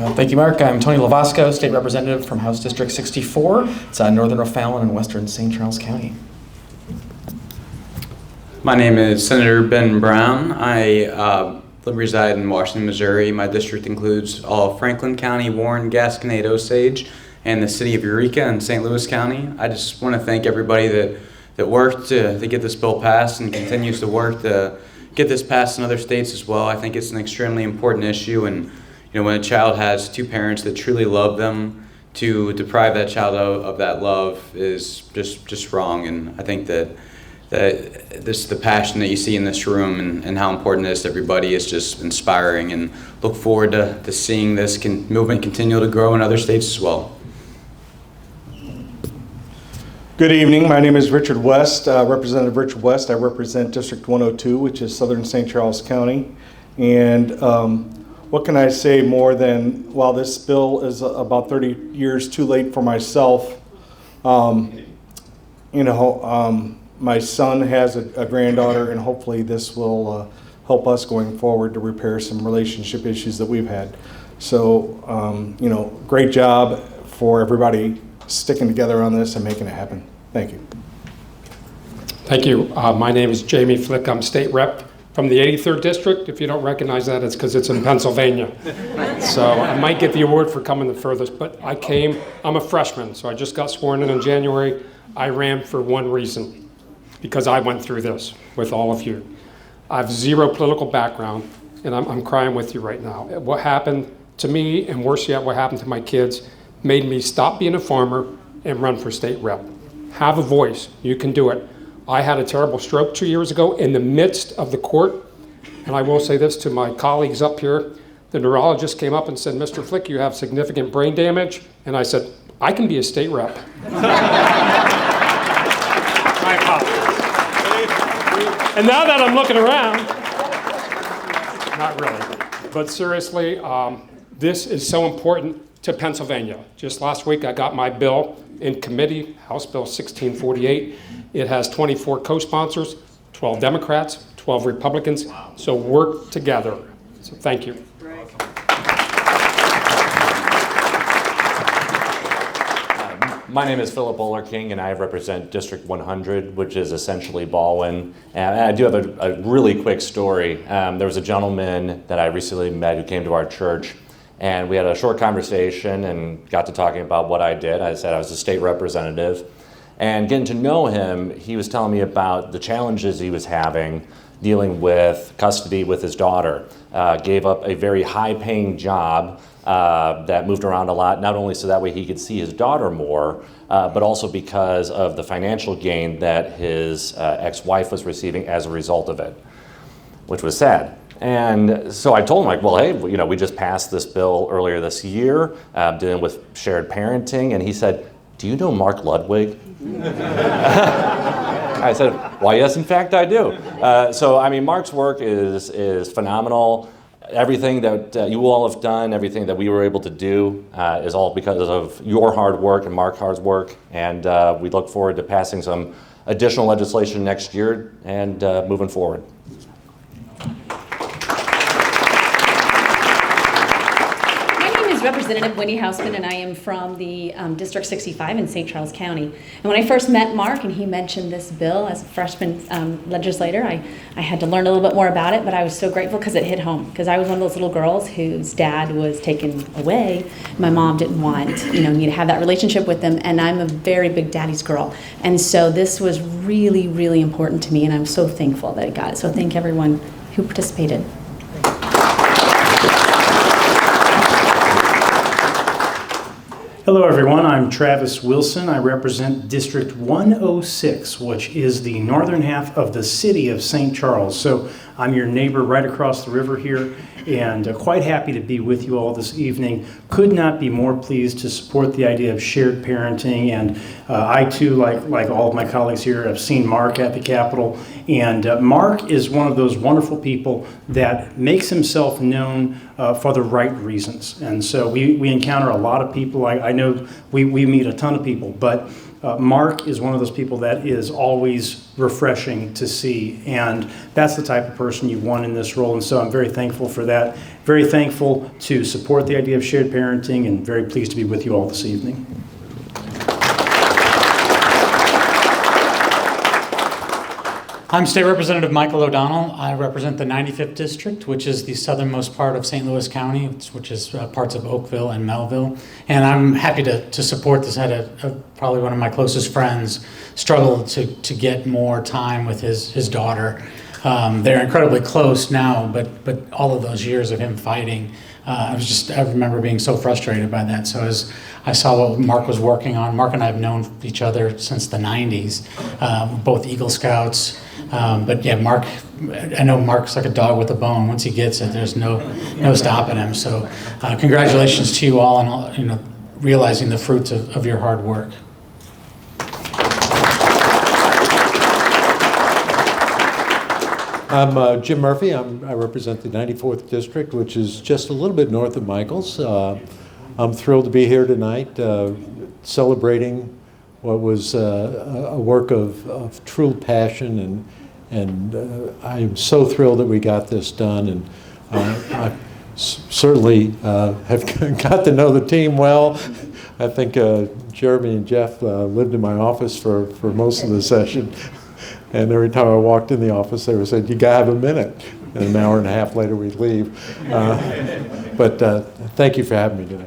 Thank you, Mark. I'm Tony Lavasco, State Representative from House District 64. It's Northern O'Fallon and Western St. Charles County. My name is Senator Ben Brown. I reside in Washington, Missouri. My district includes all of Franklin County, Warren, Gasconade, Osage, and the city of Eureka in St. Louis County. I just want to thank everybody that worked to get this bill passed and continues to work to get this passed in other states as well. I think it's an extremely important issue, and when a child has two parents that truly love them, to deprive that child of that love is just wrong. And I think that the passion that you see in this room and how important it is to everybody is just inspiring, and look forward to seeing this movement continue to grow in other states as well. Good evening. My name is Richard West, Representative Richard West. I represent District 102, which is Southern St. Charles County. And what can I say more than, while this bill is about 30 years too late for myself, my son has a granddaughter, and hopefully this will help us going forward to repair some relationship issues that we've had. So, great job for everybody sticking together on this and making it happen. Thank you. Thank you. My name is Jamie Flick. I'm state rep from the 83rd District. If you don't recognize that, it's because it's in Pennsylvania. So I might get the award for coming the furthest, but I'm a freshman, so I just got sworn in January. I ran for one reason, because I went through this with all of you. I have zero political background, and I'm crying with you right now. What happened to me, and worse yet, what happened to my kids, made me stop being a farmer and run for state rep. Have a voice. You can do it. I had a terrible stroke 2 years ago in the midst of the court, and I will say this to my colleagues up here. The neurologist came up and said, "Mr. Flick, you have significant brain damage." And I said, "I can be a state rep." And now that I'm looking around, not really, but seriously, this is so important to Pennsylvania. Just last week, I got my bill in committee, House Bill 1648. It has 24 co-sponsors, 12 Democrats, 12 Republicans. Wow. So work together. So thank you. My name is Philip Bowler King, and I represent District 100, which is essentially Baldwin. And I do have a really quick story. There was a gentleman that I recently met who came to our church, and we had a short conversation and got to talking about what I did. I said I was a state representative. And getting to know him, he was telling me about the challenges he was having dealing with custody with his daughter. Gave up a very high-paying job that moved around a lot, not only so that way he could see his daughter more, but also because of the financial gain that his ex-wife was receiving as a result of it, which was sad. And so I told him, well, hey, we just passed this bill earlier this year dealing with shared parenting, and he said, "Do you know Mark Ludwig?" I said, "Why, yes, in fact, I do." Mark's work is phenomenal. Everything that you all have done, everything that we were able to do is all because of your hard work and Mark's hard work. And we look forward to passing some additional legislation next year and moving forward. Representative Wendy Hausman, and I am from the District 65 in St. Charles County. And when I first met Mark and he mentioned this bill as a freshman legislator, I had to learn a little bit more about it, but I was so grateful because it hit home. Because I was one of those little girls whose dad was taken away. My mom didn't want me to have that relationship with them, and I'm a very big daddy's girl. And so this was really, really important to me, and I'm so thankful that I got it. So thank everyone who participated. Hello everyone, I'm Travis Wilson. I represent District 106, which is the northern half of the city of St. Charles. So I'm your neighbor right across the river here, and quite happy to be with you all this evening. Could not be more pleased to support the idea of shared parenting, and I too, like all of my colleagues here, have seen Mark at the Capitol, and Mark is one of those wonderful people that makes himself known for the right reasons. And so we encounter a lot of people. I know we meet a ton of people, but Mark is one of those people that is always refreshing to see, and that's the type of person you want in this role, and so I'm very thankful for that. Very thankful to support the idea of shared parenting, and very pleased to be with you all this evening. I'm State Representative Michael O'Donnell. I represent the 95th District, which is the southernmost part of St. Louis County, which is parts of Oakville and Melville. And I'm happy to support this. I had probably one of my closest friends struggle to get more time with his daughter. They're incredibly close now, but all of those years of him fighting, I remember being so frustrated by that. So as I saw what Mark was working on, Mark and I have known each other since the 90s, both Eagle Scouts. But yeah, Mark, I know Mark's like a dog with a bone. Once he gets it, there's no stopping him. So congratulations to you all on realizing the fruits of your hard work. I'm Jim Murphy. I represent the 94th District, which is just a little bit north of Michael's. I'm thrilled to be here tonight celebrating what was a work of true passion, and I am so thrilled that we got this done, and I certainly have got to know the team well. I think Jeremy and Jeff lived in my office for most of the session, and every time I walked in the office they said, "You gotta have a minute," and an hour and a half later we'd leave. But thank you for having me today.